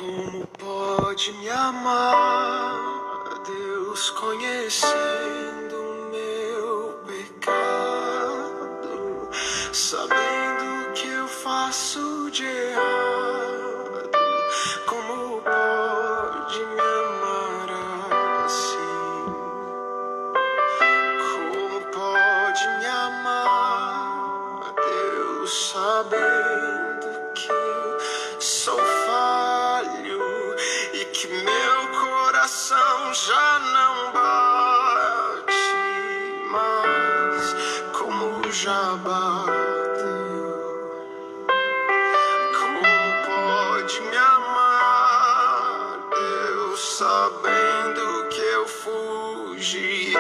Como pode me amar, Deus, conhecendo o meu pecado, sabendo que eu faço de errado? Como pode me amar assim? Como pode me amar, Deus, sabendo que eu sou falho e que meu coração já não bate mais como já bateu? Como pode me amar, Deus, sabendo que eu fugiria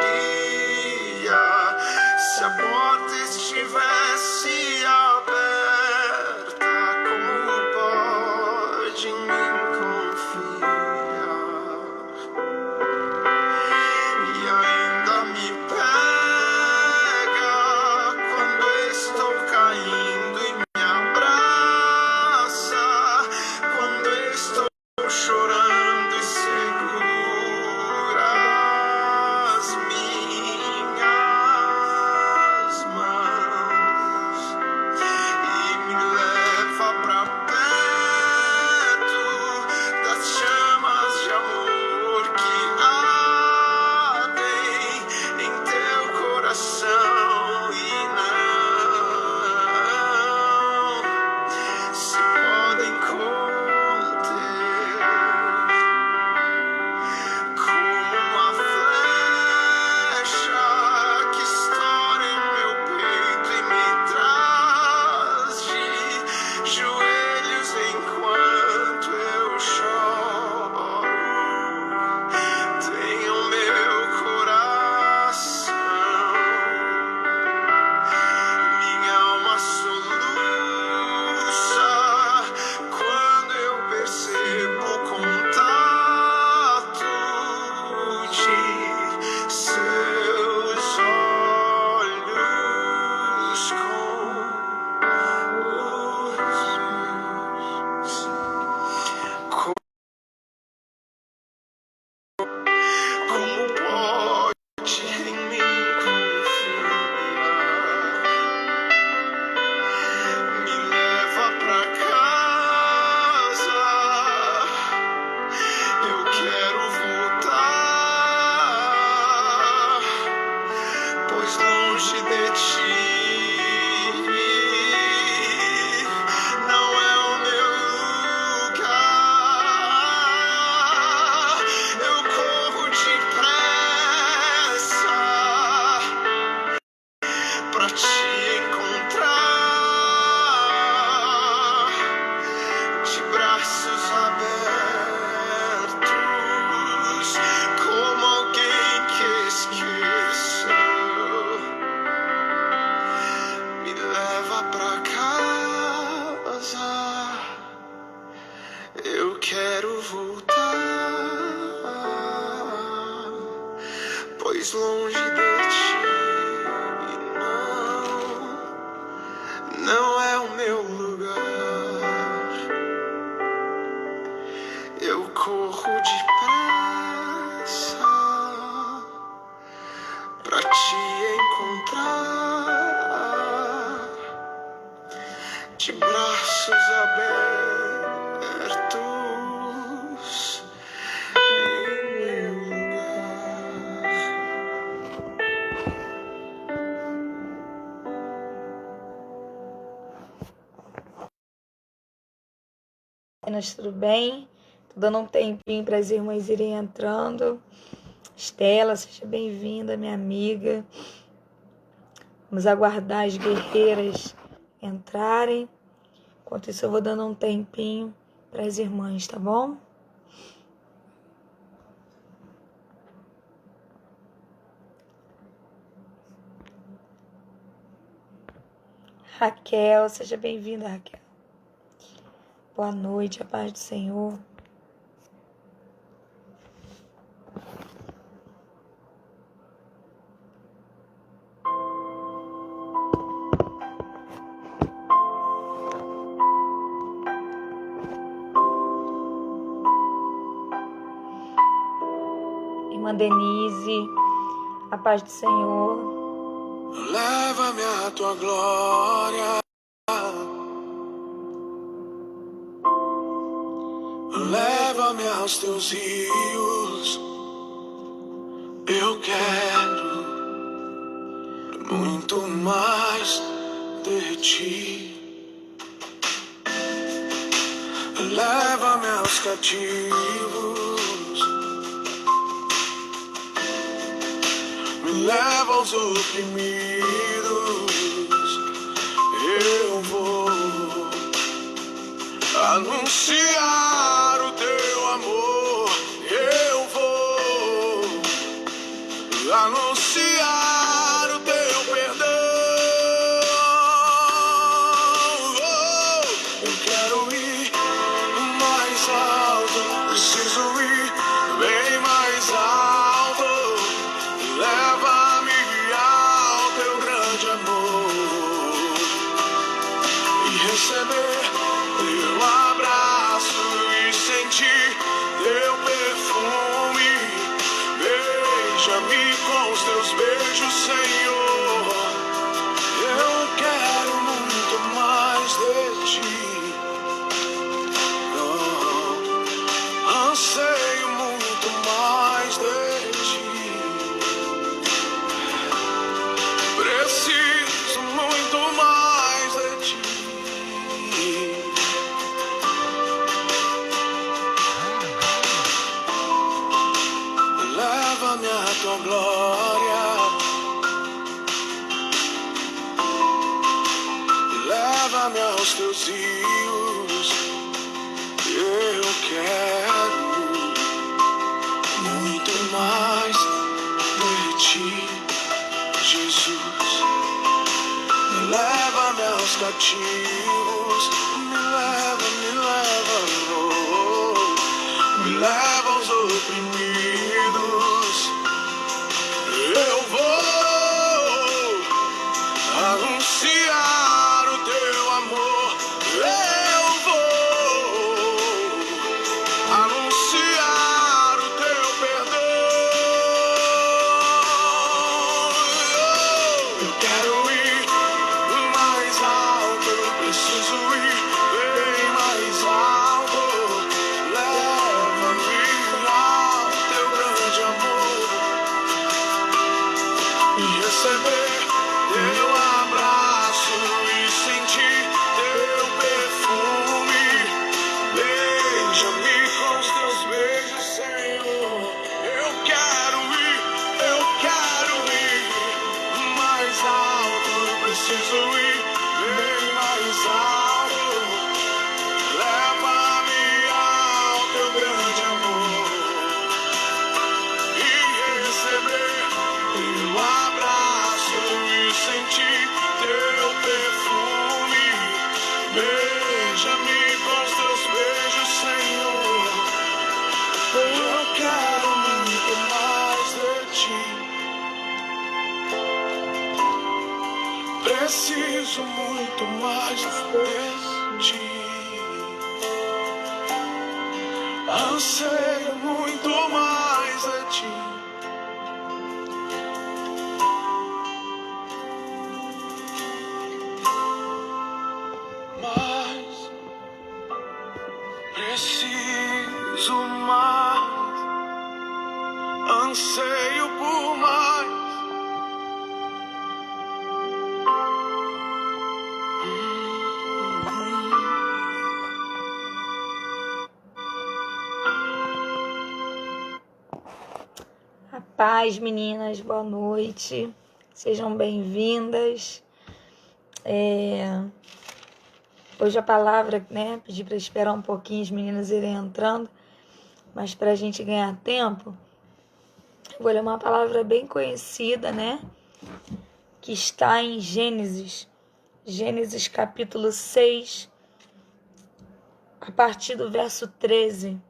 se a porta estivesse aberta? Como pode me confiar e ainda me pega quando estou caindo e me abraça quando estou chorando e segura as minhas mãos e me leva pra perto das chamas de amor que ardem em teu coração e não se podem conter. Como uma flecha que estoura em meu peito e me traz de joelhos enquanto eu choro. Tenha o meu coração, minha alma soluça quando eu percebo o contato de seus olhos com os meus. Como pode em mim confiar? Me leva pra casa, eu quero voltar, pois longe de ti não é o meu lugar. Eu corro depressa pra te encontrar, de braços abertos, como alguém que esqueceu. Me leva pra casa, eu quero voltar, pois longe de ti não é o meu lugar. Eu corro depressa pra te encontrar, de braços abertos em meu lugar. Meninas, tudo bem? Tô dando um tempinho para as irmãs irem entrando. Estela, seja bem-vinda, minha amiga. Vamos aguardar as guerreiras entrarem. Enquanto isso, eu vou dando um tempinho para as irmãs, tá bom? Raquel, seja bem-vinda, Raquel. Boa noite, a paz do Senhor. Irmã Denise, a paz do Senhor. Leva-me à tua glória. Leva-me aos teus rios. Eu quero muito mais de ti. Leva-me aos cativos. Me leva aos oprimidos. Eu vou anunciar o teu amor. Eu vou anunciar o teu perdão. Eu quero ir mais alto, preciso ir bem mais alto. Leva-me ao teu grande amor e receber teu abraço e sentir teu perfume. Beija-me com os teus beijos, Senhor. Eu quero muito mais de ti. Anseio muito mais de ti. Preciso muito mais de ti. Leva-me à tua glória. Leva-me aos teus rios. Eu quero muito mais de ti, Jesus. Leva-me aos cativos. Me leva aos oprimidos. Eu vou anunciar o teu amor. Eu vou anunciar o teu perdão. Eu quero ir mais alto, eu preciso ir bem mais alto. Leva-me ao teu grande amor e receber teu abraço e sentir teu perfume. Beija-me com os teus beijos, Senhor. Eu quero ir mais alto. Eu preciso ir bem mais alto. Leva-me ao teu grande amor e receber teu abraço e sentir teu perfume. Beija-me com os teus beijos, Senhor. Eu quero muito mais de ti. Preciso muito mais de ti. Anseio muito mais de ti. Mais, preciso mais, anseio por mais. A paz, meninas, boa noite. Sejam bem-vindas. Hoje a palavra, né? Pedi para esperar um pouquinho as meninas irem entrando, mas para a gente ganhar tempo, vou ler uma palavra bem conhecida, né? Que está em Gênesis capítulo 6, a partir do verso 13,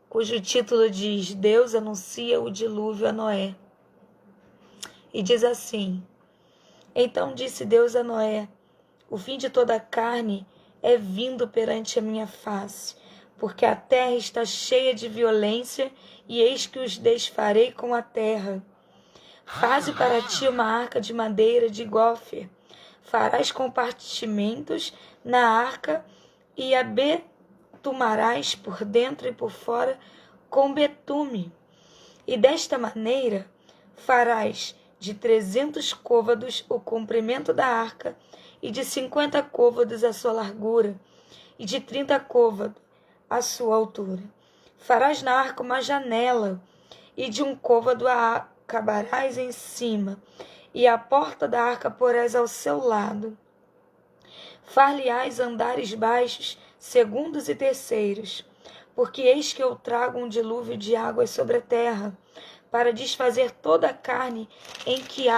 cujo título diz: Deus anuncia o dilúvio a Noé. E diz assim: Então disse Deus a Noé: O fim de toda a carne é vindo perante a minha face, porque a terra está cheia de violência, e eis que os desfarei com a terra. Faze para ti uma arca de madeira de gofer. Farás compartimentos na arca e a betumarás por dentro e por fora com betume. E desta maneira farás de 300 côvados o comprimento da arca, e de 50 côvados a sua largura, e de 30 côvados a sua altura. Farás na arca uma janela, e de 1 côvado a acabarás em cima, e a porta da arca porás ao seu lado. Far-lhe-ás andares baixos, segundos e terceiros, porque eis que eu trago um dilúvio de águas sobre a terra, para desfazer toda a carne em que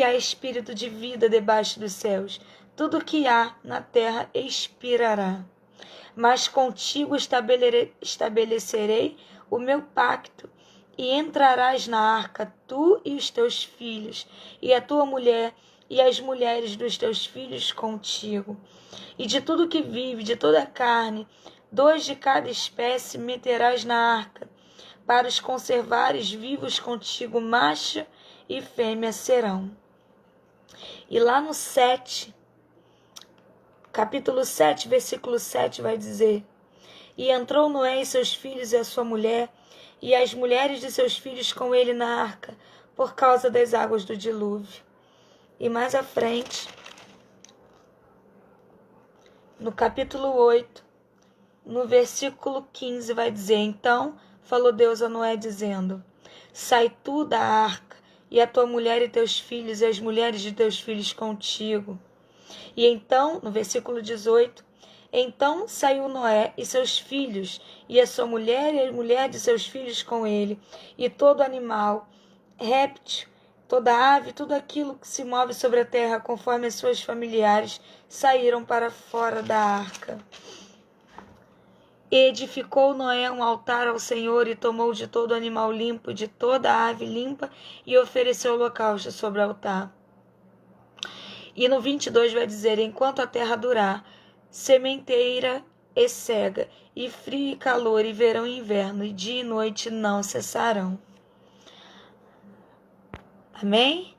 há espírito de vida debaixo dos céus. Tudo que há na terra expirará. Mas contigo estabelecerei o meu pacto, e entrarás na arca, tu e os teus filhos, e a tua mulher, e as mulheres dos teus filhos contigo. E de tudo que vive, de toda a carne, 2 de cada espécie meterás na arca, para os conservares vivos contigo, macho e fêmea serão. E lá no 7, capítulo 7, versículo 7, vai dizer: E entrou Noé e seus filhos e a sua mulher, e as mulheres de seus filhos com ele na arca, por causa das águas do dilúvio. E mais à frente, no capítulo 8, no versículo 15, vai dizer: Então falou Deus a Noé, dizendo: Sai tu da arca, e a tua mulher e teus filhos, e as mulheres de teus filhos contigo. E então, no versículo 18, então saiu Noé e seus filhos, e a sua mulher e a mulher de seus filhos com ele, e todo animal, réptil, toda ave, tudo aquilo que se move sobre a terra, conforme as suas familiares, saíram para fora da arca. E edificou Noé um altar ao Senhor, e tomou de todo animal limpo, de toda ave limpa, e ofereceu holocausto sobre o altar. E no 22 vai dizer: Enquanto a terra durar, sementeira e cega, e frio e calor, e verão e inverno, e dia e noite não cessarão. Amém?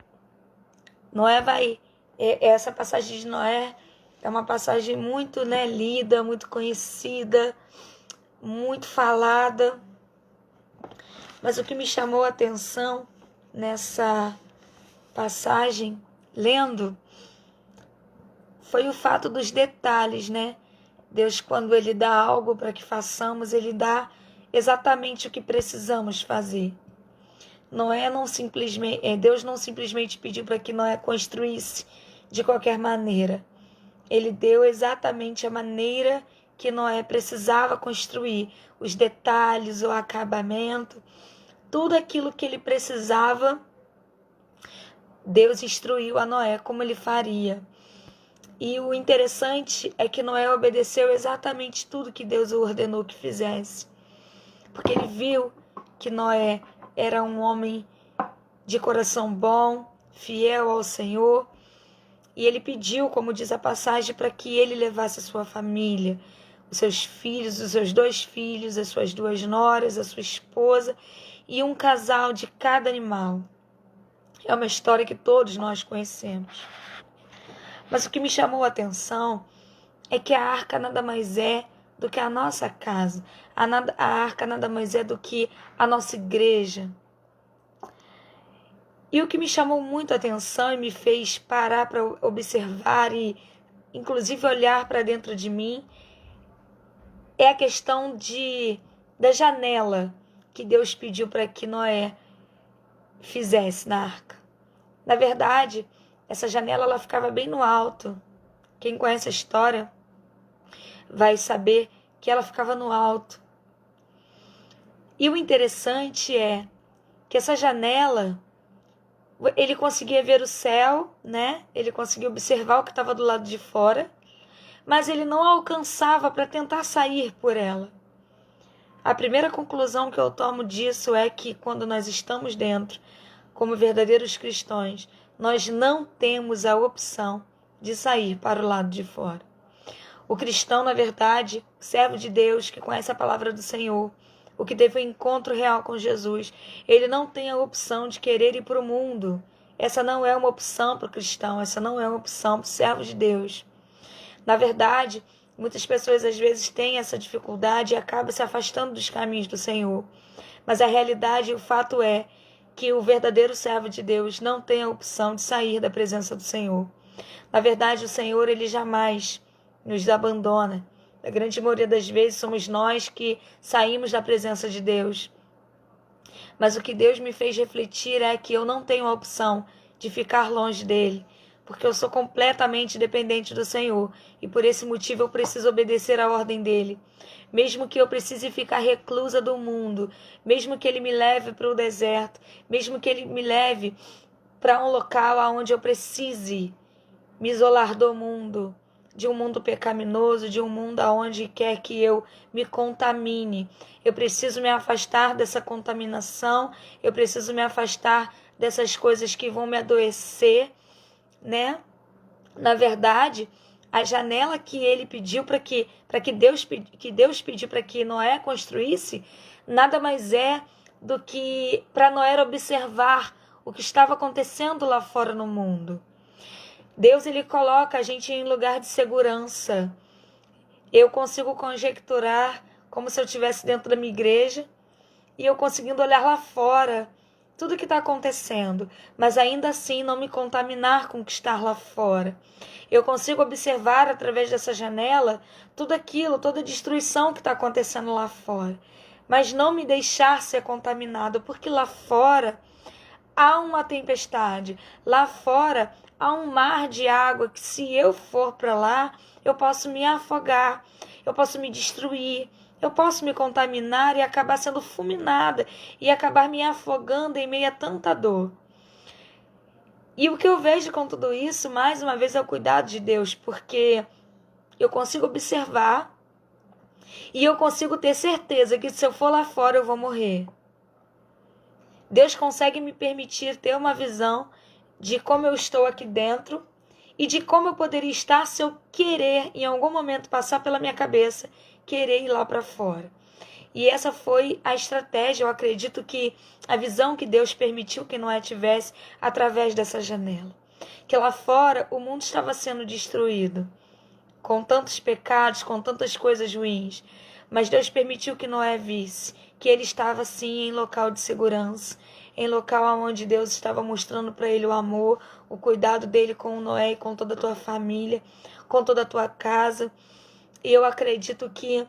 Noé vai... Essa passagem de Noé é uma passagem muito, lida, muito conhecida, muito falada. Mas o que me chamou a atenção nessa passagem, lendo, foi o fato dos detalhes, Deus, quando Ele dá algo para que façamos, Ele dá exatamente o que precisamos fazer. Deus não simplesmente pediu para que Noé construísse de qualquer maneira. Ele deu exatamente a maneira que Noé precisava construir, os detalhes, o acabamento, tudo aquilo que ele precisava. Deus instruiu a Noé como ele faria. E o interessante é que Noé obedeceu exatamente tudo que Deus ordenou que fizesse. Porque ele viu que Noé era um homem de coração bom, fiel ao Senhor. E ele pediu, como diz a passagem, para que ele levasse a sua família, os seus filhos, os seus 2 filhos, as suas 2 noras, a sua esposa e um casal de cada animal. É uma história que todos nós conhecemos. Mas o que me chamou a atenção é que a arca nada mais é do que a nossa casa. A arca nada mais é do que a nossa igreja. E o que me chamou muito a atenção e me fez parar para observar e, inclusive, olhar para dentro de mim é a questão da janela que Deus pediu para que Noé fizesse na arca. Na verdade, essa janela ela ficava bem no alto. Quem conhece a história vai saber que ela ficava no alto. E o interessante é que essa janela, ele conseguia ver o céu, Ele conseguia observar o que estava do lado de fora, mas ele não alcançava para tentar sair por ela. A primeira conclusão que eu tomo disso é que quando nós estamos dentro, como verdadeiros cristãos, nós não temos a opção de sair para o lado de fora. O cristão, na verdade, servo de Deus, que conhece a palavra do Senhor, o que teve um encontro real com Jesus, ele não tem a opção de querer ir para o mundo. Essa não é uma opção para o cristão, essa não é uma opção para o servo de Deus. Na verdade, muitas pessoas às vezes têm essa dificuldade e acabam se afastando dos caminhos do Senhor. Mas a realidade e o fato é que o verdadeiro servo de Deus não tem a opção de sair da presença do Senhor. Na verdade, o Senhor, ele jamais nos abandona. A grande maioria das vezes somos nós que saímos da presença de Deus. Mas o que Deus me fez refletir é que eu não tenho a opção de ficar longe dele, porque eu sou completamente dependente do Senhor e por esse motivo eu preciso obedecer à ordem dele. Mesmo que eu precise ficar reclusa do mundo, mesmo que ele me leve para o deserto, mesmo que ele me leve para um local onde eu precise me isolar do mundo, de um mundo pecaminoso, de um mundo aonde quer que eu me contamine. Eu preciso me afastar dessa contaminação, eu preciso me afastar dessas coisas que vão me adoecer, né? Na verdade, a janela que ele pediu que Deus pediu para que Noé construísse, nada mais é do que para Noé observar o que estava acontecendo lá fora no mundo. Deus, ele coloca a gente em lugar de segurança. Eu consigo conjecturar como se eu estivesse dentro da minha igreja e eu conseguindo olhar lá fora tudo que está acontecendo, mas ainda assim não me contaminar com o que está lá fora. Eu consigo observar através dessa janela tudo aquilo, toda a destruição que está acontecendo lá fora, mas não me deixar ser contaminado, porque lá fora há uma tempestade, lá fora há um mar de água que, se eu for para lá, eu posso me afogar, eu posso me destruir, eu posso me contaminar e acabar sendo fulminada e acabar me afogando em meio a tanta dor. E o que eu vejo com tudo isso, mais uma vez, é o cuidado de Deus, porque eu consigo observar e eu consigo ter certeza que se eu for lá fora eu vou morrer. Deus consegue me permitir ter uma visão de como eu estou aqui dentro e de como eu poderia estar se eu querer, em algum momento, passar pela minha cabeça, querer ir lá para fora. E essa foi a estratégia, eu acredito que a visão que Deus permitiu que Noé tivesse através dessa janela. Que lá fora o mundo estava sendo destruído, com tantos pecados, com tantas coisas ruins. Mas Deus permitiu que Noé visse que ele estava sim em local de segurança, em local onde Deus estava mostrando para ele o amor, o cuidado dele com o Noé e com toda a tua família, com toda a tua casa. E eu acredito que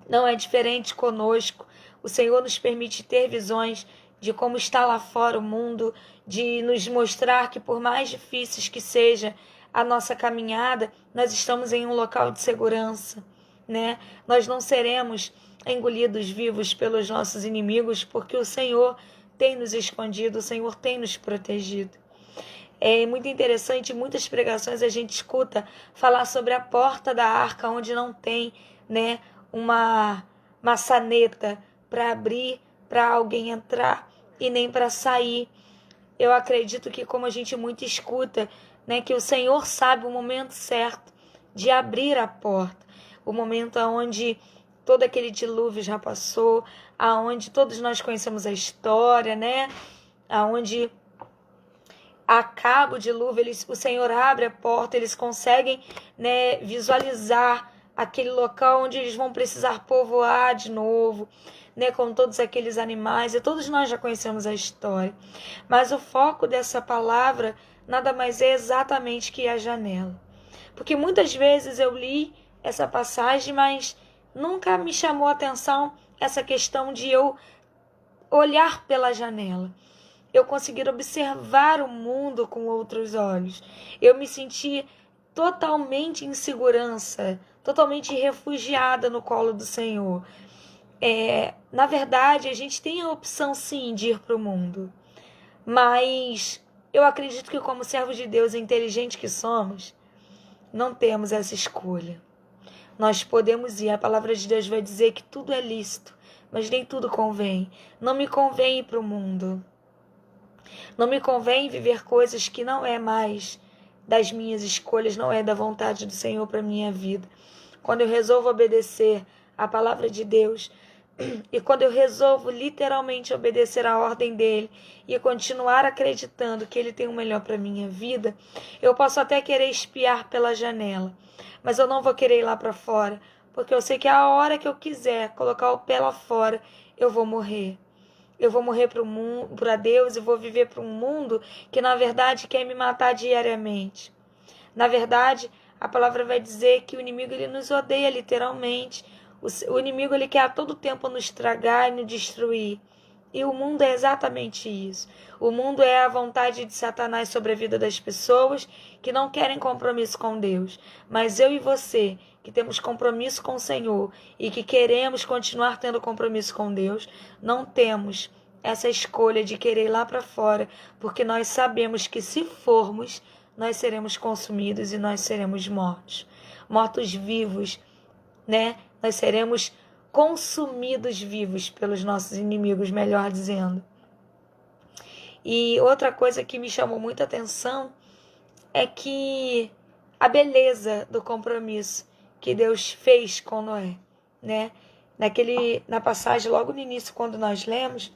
não é diferente conosco. O Senhor nos permite ter visões de como está lá fora o mundo, de nos mostrar que, por mais difíceis que seja a nossa caminhada, nós estamos em um local de segurança, né? Nós não seremos engolidos vivos pelos nossos inimigos, porque o Senhor tem nos escondido, o Senhor tem nos protegido. É muito interessante, muitas pregações a gente escuta falar sobre a porta da arca, onde não tem, né, uma maçaneta para abrir, para alguém entrar e nem para sair. Eu acredito que, como a gente muito escuta, né, que o Senhor sabe o momento certo de abrir a porta, o momento onde todo aquele dilúvio já passou, aonde todos nós conhecemos a história, né, aonde acaba o dilúvio, o Senhor abre a porta, eles conseguem, né, visualizar aquele local onde eles vão precisar povoar de novo, né, com todos aqueles animais, e todos nós já conhecemos a história. Mas o foco dessa palavra nada mais é exatamente que a janela. Porque muitas vezes eu li essa passagem, mas nunca me chamou a atenção essa questão de eu olhar pela janela. Eu conseguir observar o mundo com outros olhos. Eu me senti totalmente em segurança, totalmente refugiada no colo do Senhor. Na verdade, a gente tem a opção sim de ir para o mundo, mas eu acredito que, como servos de Deus inteligentes que somos, não temos essa escolha. Nós podemos ir, a palavra de Deus vai dizer que tudo é lícito, mas nem tudo convém. Não me convém ir para o mundo. Não me convém viver coisas que não é mais das minhas escolhas, não é da vontade do Senhor para a minha vida. quando eu resolvo obedecer a palavra de Deus, e quando eu resolvo literalmente obedecer a ordem dele e continuar acreditando que ele tem o melhor para minha vida, eu posso até querer espiar pela janela, mas eu não vou querer ir lá para fora, porque eu sei que a hora que eu quiser colocar o pé lá fora, eu vou morrer. Eu vou morrer para Deus e vou viver para um mundo que, na verdade, quer me matar diariamente. Na verdade, a palavra vai dizer que o inimigo ele nos odeia literalmente. O inimigo ele quer a todo tempo nos estragar e nos destruir. E o mundo é exatamente isso. O mundo é a vontade de Satanás sobre a vida das pessoas que não querem compromisso com Deus. Mas eu e você, que temos compromisso com o Senhor e que queremos continuar tendo compromisso com Deus, não temos essa escolha de querer ir lá para fora, porque nós sabemos que se formos, nós seremos consumidos e nós seremos mortos. Mortos vivos, né? Nós seremos consumidos vivos pelos nossos inimigos, melhor dizendo. E outra coisa que me chamou muita atenção é que a beleza do compromisso que Deus fez com Noé, né? Na passagem, logo no início, quando nós lemos,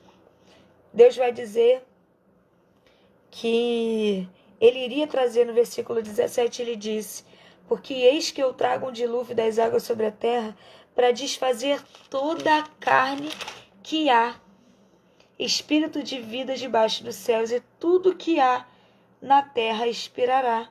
Deus vai dizer que ele iria trazer, no versículo 17, ele disse: porque eis que eu trago um dilúvio das águas sobre a terra para desfazer toda a carne que há, espírito de vida debaixo dos céus, e tudo que há na terra expirará.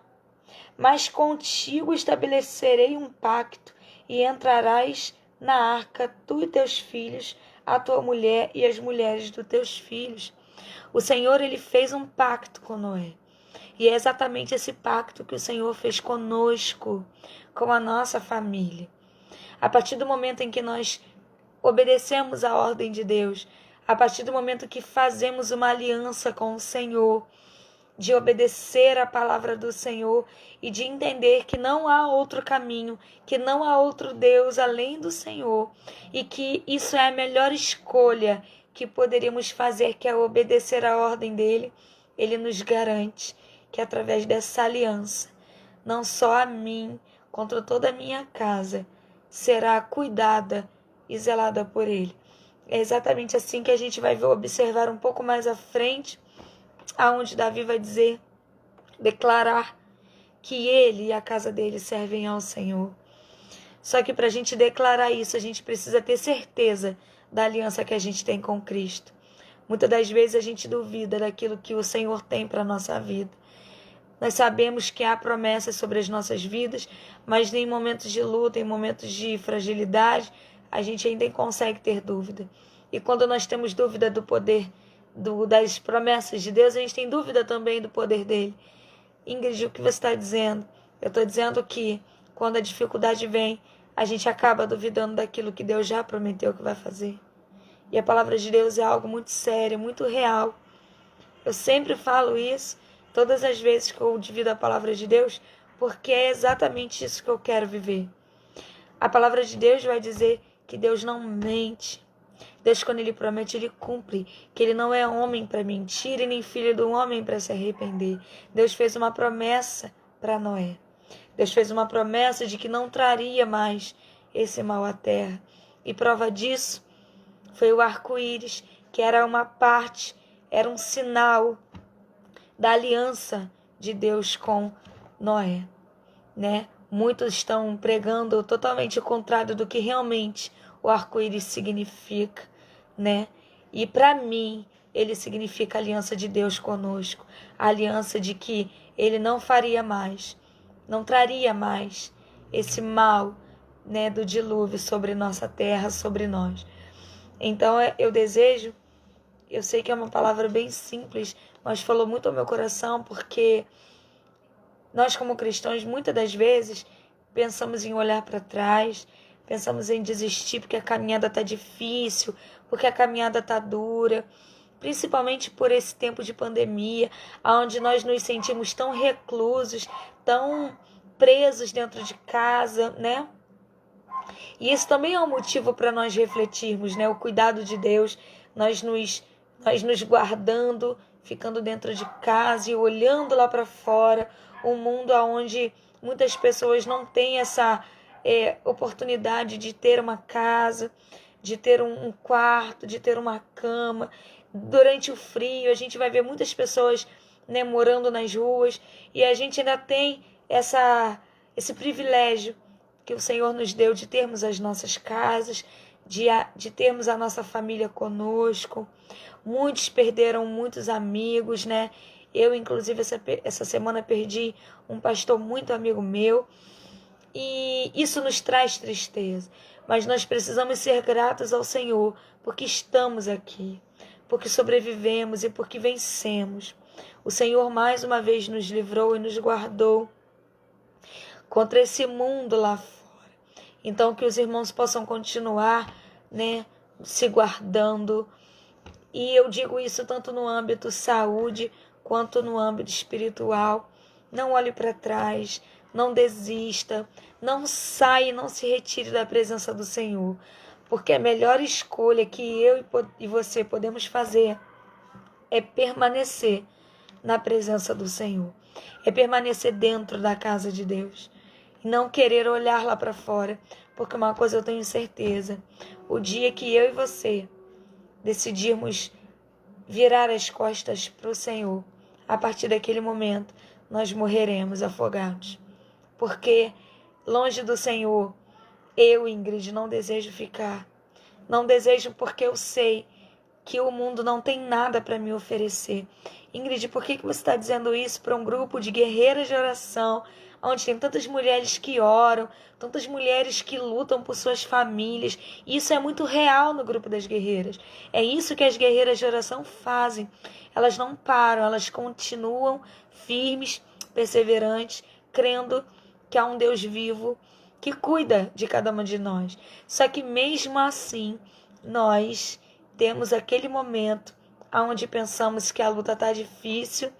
Mas contigo estabelecerei um pacto, e entrarás na arca, tu e teus filhos, a tua mulher e as mulheres dos teus filhos. O Senhor, ele fez um pacto com Noé. E é exatamente esse pacto que o Senhor fez conosco, com a nossa família. A partir do momento em que nós obedecemos a ordem de Deus, a partir do momento que fazemos uma aliança com o Senhor, de obedecer a palavra do Senhor e de entender que não há outro caminho, que não há outro Deus além do Senhor, e que isso é a melhor escolha que poderíamos fazer, que é obedecer a ordem dele, ele nos garante que através dessa aliança, não só a mim, contra toda a minha casa, será cuidada e zelada por ele. É exatamente assim que a gente vai observar um pouco mais à frente, aonde Davi vai declarar que ele e a casa dele servem ao Senhor. Só que para a gente declarar isso, a gente precisa ter certeza da aliança que a gente tem com Cristo. Muitas das vezes a gente duvida daquilo que o Senhor tem para a nossa vida. Nós sabemos que há promessas sobre as nossas vidas, mas em momentos de luta, em momentos de fragilidade, a gente ainda consegue ter dúvida. E quando nós temos dúvida do poder das promessas de Deus, a gente tem dúvida também do poder dele. Ingrid, o que você está dizendo? Eu estou dizendo que quando a dificuldade vem, a gente acaba duvidando daquilo que Deus já prometeu que vai fazer. E a palavra de Deus é algo muito sério, muito real. Eu sempre falo isso, todas as vezes que eu divido a palavra de Deus, porque é exatamente isso que eu quero viver. A palavra de Deus vai dizer que Deus não mente. Deus, quando ele promete, ele cumpre. Que ele não é homem para mentir e nem filho do homem para se arrepender. Deus fez uma promessa para Noé. Deus fez uma promessa de que não traria mais esse mal à terra. E prova disso foi o arco-íris, que era uma parte, era um sinal da aliança de Deus com Noé, né? Muitos estão pregando totalmente o contrário do que realmente o arco-íris significa, né? E para mim, ele significa a aliança de Deus conosco, a aliança de que ele não faria mais, não traria mais esse mal, né, do dilúvio sobre nossa terra, sobre nós. Então eu desejo, eu sei que é uma palavra bem simples, mas falou muito ao meu coração, porque nós como cristãos, muitas das vezes, pensamos em olhar para trás, pensamos em desistir porque a caminhada está difícil, porque a caminhada está dura, principalmente por esse tempo de pandemia, onde nós nos sentimos tão reclusos, tão presos dentro de casa, né? E isso também é um motivo para nós refletirmos, né? O cuidado de Deus, nós nos guardando, ficando dentro de casa e olhando lá para fora, um mundo onde muitas pessoas não têm oportunidade de ter uma casa, de ter um quarto, de ter uma cama. Durante o frio, a gente vai ver muitas pessoas, né, morando nas ruas, e a gente ainda tem esse privilégio que o Senhor nos deu de termos as nossas casas, de termos a nossa família conosco. Muitos perderam muitos amigos, né? Eu, inclusive, essa semana perdi um pastor muito amigo meu, e isso nos traz tristeza. Mas nós precisamos ser gratos ao Senhor, porque estamos aqui, porque sobrevivemos e porque vencemos. O Senhor mais uma vez nos livrou e nos guardou contra esse mundo lá fora. Então, que os irmãos possam continuar, né, se guardando. E eu digo isso tanto no âmbito saúde quanto no âmbito espiritual. Não olhe para trás, não desista, não saia, não se retire da presença do Senhor, porque a melhor escolha que eu e você podemos fazer é permanecer na presença do Senhor, é permanecer dentro da casa de Deus e não querer olhar lá para fora, porque uma coisa eu tenho certeza: o dia que eu e você decidirmos virar as costas para o Senhor, a partir daquele momento nós morreremos afogados, porque longe do Senhor, eu, Ingrid, não desejo ficar. Não desejo porque eu sei que o mundo não tem nada para me oferecer. Ingrid, por que você está dizendo isso para um grupo de guerreiras de oração, onde tem tantas mulheres que oram, tantas mulheres que lutam por suas famílias? Isso é muito real no grupo das guerreiras. É isso que as guerreiras de oração fazem. Elas não param, elas continuam firmes, perseverantes, crendo que há um Deus vivo que cuida de cada uma de nós. Só que mesmo assim, nós temos aquele momento onde pensamos que a luta está difícil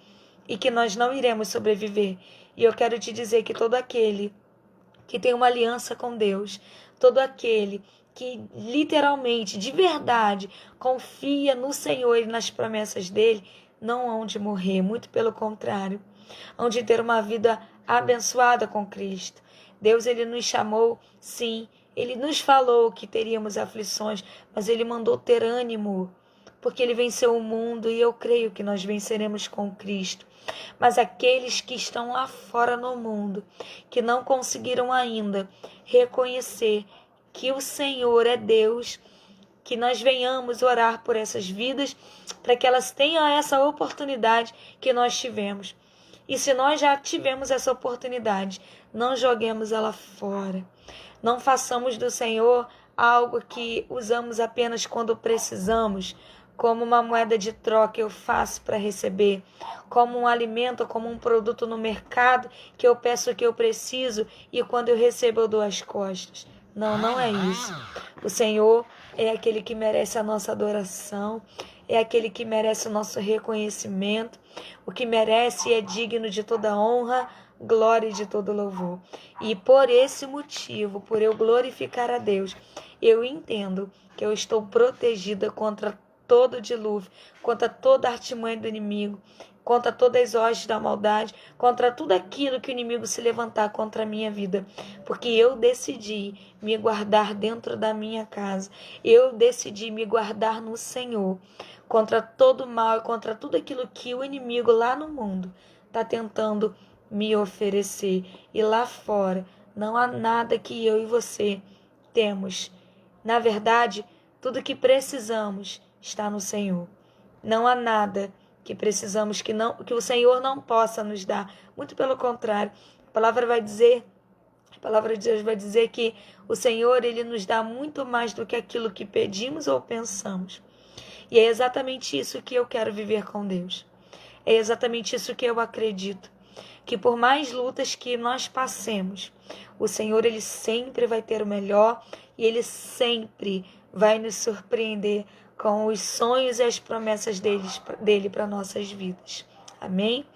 e que nós não iremos sobreviver. E eu quero te dizer que todo aquele que tem uma aliança com Deus, todo aquele que literalmente, de verdade, confia no Senhor e nas promessas dele, não hão de morrer, muito pelo contrário, hão de ter uma vida abençoada com Cristo. Deus, ele nos chamou, sim, ele nos falou que teríamos aflições, mas ele mandou ter ânimo, porque ele venceu o mundo e eu creio que nós venceremos com Cristo. Mas aqueles que estão lá fora no mundo, que não conseguiram ainda reconhecer que o Senhor é Deus, que nós venhamos orar por essas vidas, para que elas tenham essa oportunidade que nós tivemos. E se nós já tivemos essa oportunidade, não joguemos ela fora. Não façamos do Senhor algo que usamos apenas quando precisamos, como uma moeda de troca eu faço para receber, como um alimento, como um produto no mercado que eu peço que eu preciso e quando eu recebo eu dou as costas. Não, não é isso. O Senhor é aquele que merece a nossa adoração, é aquele que merece o nosso reconhecimento, o que merece e é digno de toda honra, glória e de todo louvor. E por esse motivo, por eu glorificar a Deus, eu entendo que eu estou protegida contra todo dilúvio, contra toda artimanha do inimigo, contra todas as hostes da maldade, contra tudo aquilo que o inimigo se levantar contra a minha vida, porque eu decidi me guardar dentro da minha casa, eu decidi me guardar no Senhor, contra todo mal e contra tudo aquilo que o inimigo lá no mundo está tentando me oferecer. E lá fora não há nada que eu e você temos. Na verdade, tudo que precisamos está no Senhor. Não há nada que precisamos que o Senhor não possa nos dar. Muito pelo contrário, a palavra de Deus vai dizer que o Senhor, ele nos dá muito mais do que aquilo que pedimos ou pensamos. E é exatamente isso que eu quero viver com Deus. É exatamente isso que eu acredito. Que por mais lutas que nós passemos, o Senhor, ele sempre vai ter o melhor e ele sempre vai nos surpreender com os sonhos e as promessas dele para nossas vidas. Amém?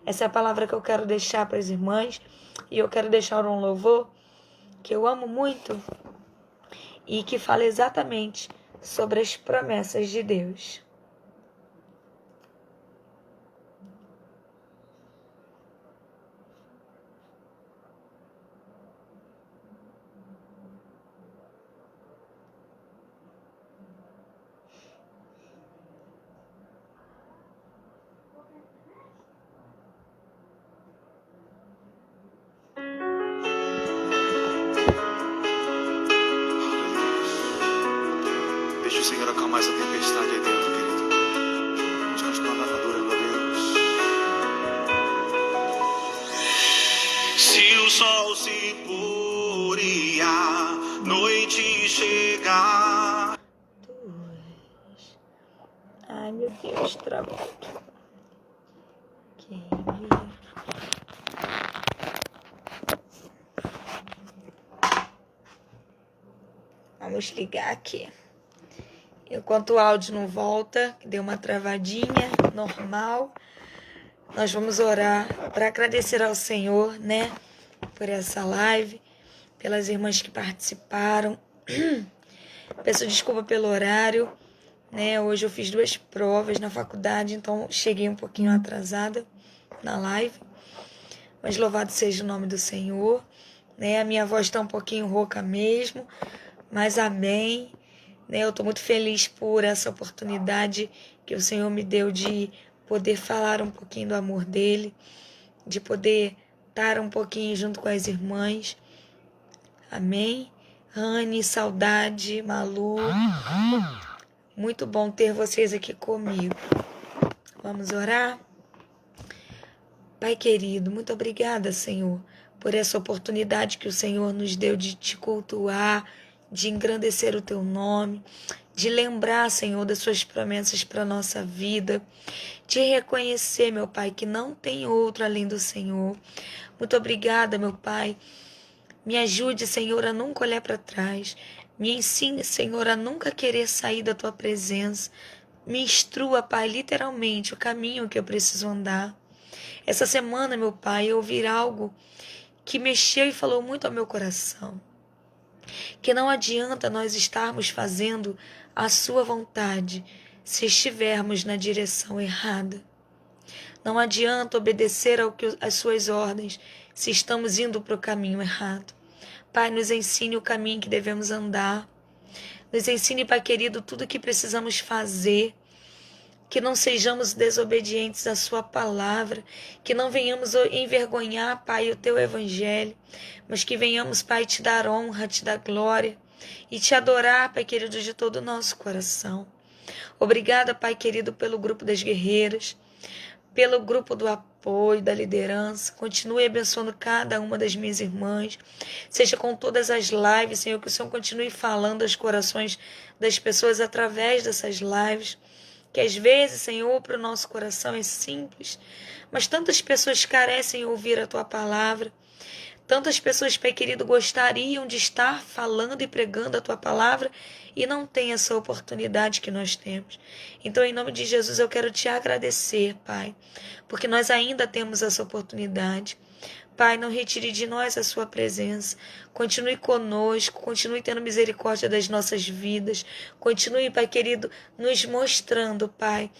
Essa é a palavra que eu quero deixar para as irmãs. E eu quero deixar um louvor que eu amo muito e que fala exatamente sobre as promessas de Deus. o Senhor acalmar essa tempestade aí dentro, querido. Vamos continuar adorando a Deus. Se o sol se pôr e a noite chegar. Ai, meu Deus, travou aqui. Vamos ligar aqui. Enquanto o áudio não volta, que deu uma travadinha, normal, nós vamos orar para agradecer ao Senhor, né, por essa live, pelas irmãs que participaram. Peço desculpa pelo horário, né, hoje eu fiz 2 provas na faculdade, então cheguei um pouquinho atrasada na live, mas louvado seja o nome do Senhor, né, a minha voz está um pouquinho rouca mesmo, mas amém. Eu estou muito feliz por essa oportunidade que o Senhor me deu de poder falar um pouquinho do amor dele, de poder estar um pouquinho junto com as irmãs. Amém? Rani, saudade, Malu. Muito bom ter vocês aqui comigo. Vamos orar? Pai querido, muito obrigada, Senhor, por essa oportunidade que o Senhor nos deu de te cultuar, de engrandecer o teu nome, de lembrar, Senhor, das suas promessas para a nossa vida, de reconhecer, meu Pai, que não tem outro além do Senhor. Muito obrigada, meu Pai. Me ajude, Senhor, a nunca olhar para trás. Me ensine, Senhor, a nunca querer sair da tua presença. Me instrua, Pai, literalmente o caminho que eu preciso andar. Essa semana, meu Pai, eu ouvi algo que mexeu e falou muito ao meu coração. Que não adianta nós estarmos fazendo a sua vontade se estivermos na direção errada. Não adianta obedecer às suas ordens se estamos indo para o caminho errado. Pai, nos ensine o caminho que devemos andar. Nos ensine, Pai querido, tudo o que precisamos fazer. Que não sejamos desobedientes à sua palavra, que não venhamos envergonhar, Pai, o teu evangelho, mas que venhamos, Pai, te dar honra, te dar glória e te adorar, Pai querido, de todo o nosso coração. Obrigada, Pai querido, pelo grupo das guerreiras, pelo grupo do apoio, da liderança. Continue abençoando cada uma das minhas irmãs, seja com todas as lives, Senhor, que o Senhor continue falando aos corações das pessoas através dessas lives. Que às vezes, Senhor, para o nosso coração é simples, mas tantas pessoas carecem de ouvir a Tua palavra. Tantas pessoas, Pai querido, gostariam de estar falando e pregando a Tua palavra e não têm essa oportunidade que nós temos. Então, em nome de Jesus, eu quero Te agradecer, Pai, porque nós ainda temos essa oportunidade. Pai, não retire de nós a sua presença. Continue conosco, continue tendo misericórdia das nossas vidas. Continue, Pai querido, nos mostrando, Pai,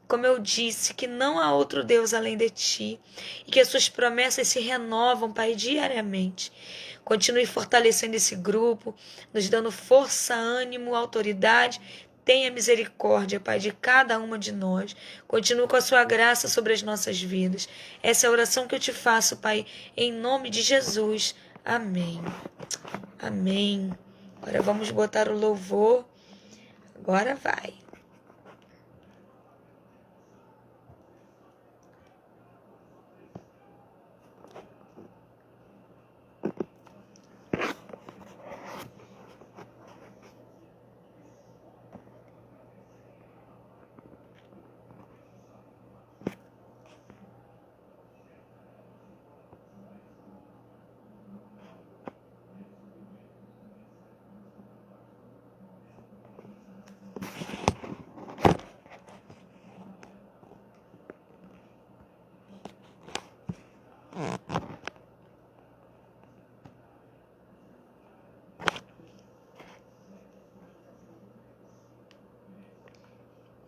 como eu disse, que não há outro Deus além de Ti e que as Suas promessas se renovam, Pai, diariamente. Continue fortalecendo esse grupo, nos dando força, ânimo, autoridade. Tenha misericórdia, Pai, de cada uma de nós. Continue com a sua graça sobre as nossas vidas. Essa é a oração que eu te faço, Pai, em nome de Jesus. Amém. Amém. Agora vamos botar o louvor. Agora vai.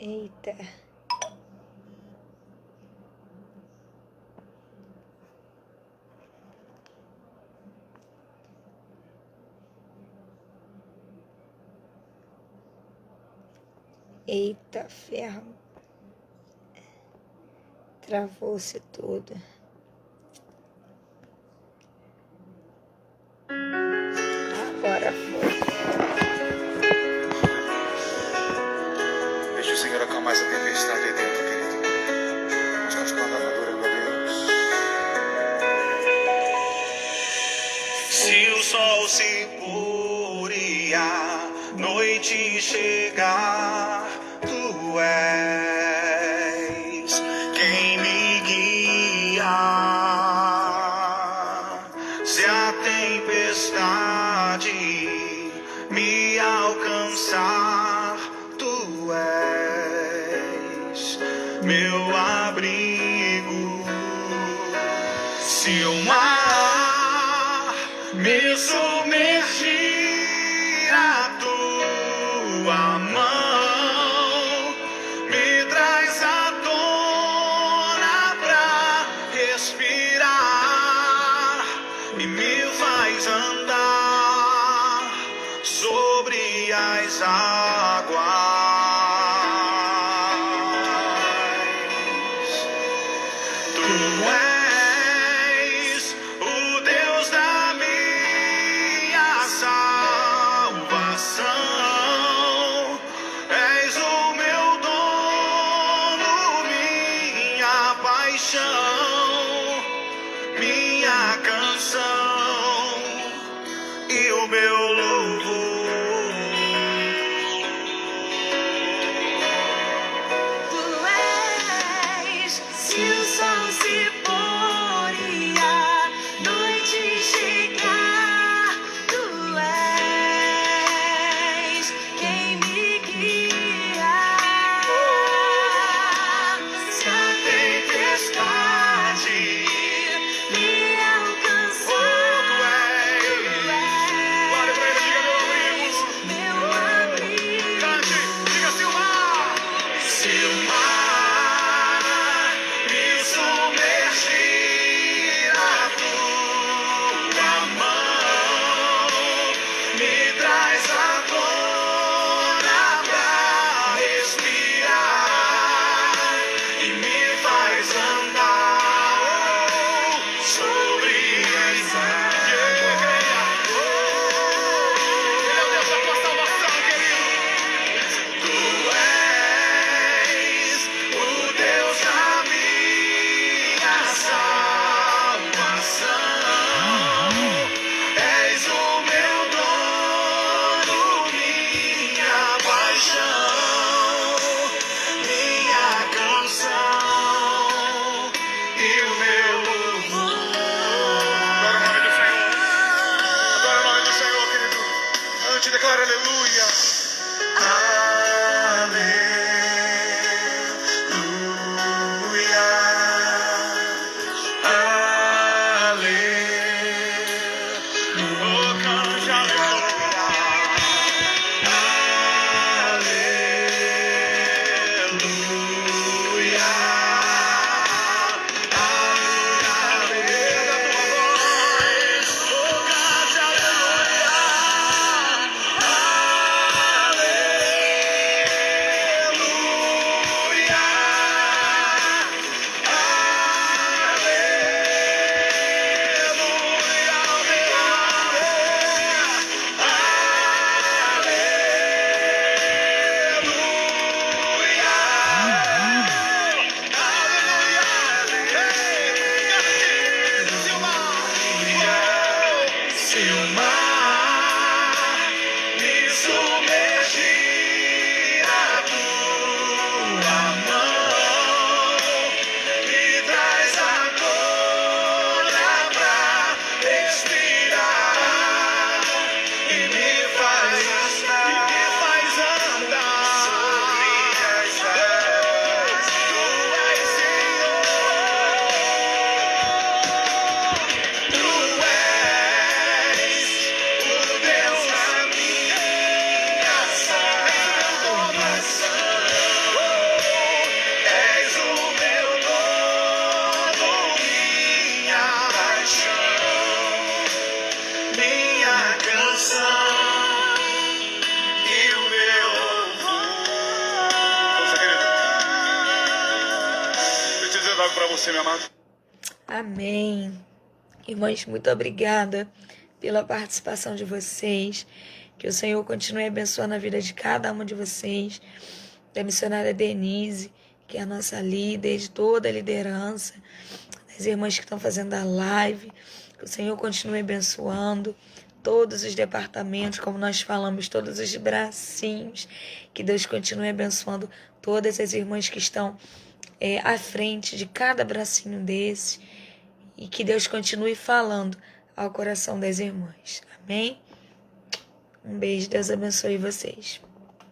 Eita. Eita, ferro. Travou-se tudo. Agora foi. noite chegar, tu és quem me guia. Se a tempestade me alcançar, tu és meu abrigo. Se o mar me submergir, a tua mão me traz à tona pra respirar e me faz andar sobre as águas. Tu és o Deus da minha salvação. És o meu dono, minha paixão, minha canção e o meu louvor. Tu és, se o sol se pôr e a noite chegar, tu és quem me guia. Se a tempestade me alcançar, tu és, Olha pra ele, diga meu abrigo. meu abrigo. Cante, diga se o mar. Se o mar me submergir, a tua mão me traz à tona pra respirar e me faz andar sobre as águas. Ele é o Deus da tua salvação, querido. Tu és o Deus da minha salvação. És o meu dono, minha paixão, minha canção e o meu louvor. Adora o nome do Senhor. Adora o nome do Senhor, querido. A gente declara aleluia. Aleluia. Aleluia. Oh, cante aleluia. Aleluia. Aleluia. Oh, cante aleluia. Se o mar me submergir, a tua mão me traz à tona pra respirar e me faz andar sobre as águas. Tu és Senhor. Tu és o Deus da minha salvação. És o meu dono, minha paixão, minha canção e o meu louvor. Força, querido. Deixa eu dizer algo pra você, meu amado. Amém. Irmãs, muito obrigada pela participação de vocês. Que o Senhor continue abençoando a vida de cada uma de vocês. Da missionária Denise, que é a nossa líder, de toda a liderança. Das irmãs que estão fazendo a live. Que o Senhor continue abençoando. todos os departamentos, como nós falamos, todos os bracinhos. Que Deus continue abençoando todas as irmãs que estão à frente de cada bracinho desse. E que Deus continue falando ao coração das irmãs. Amém? Um beijo, Deus abençoe vocês.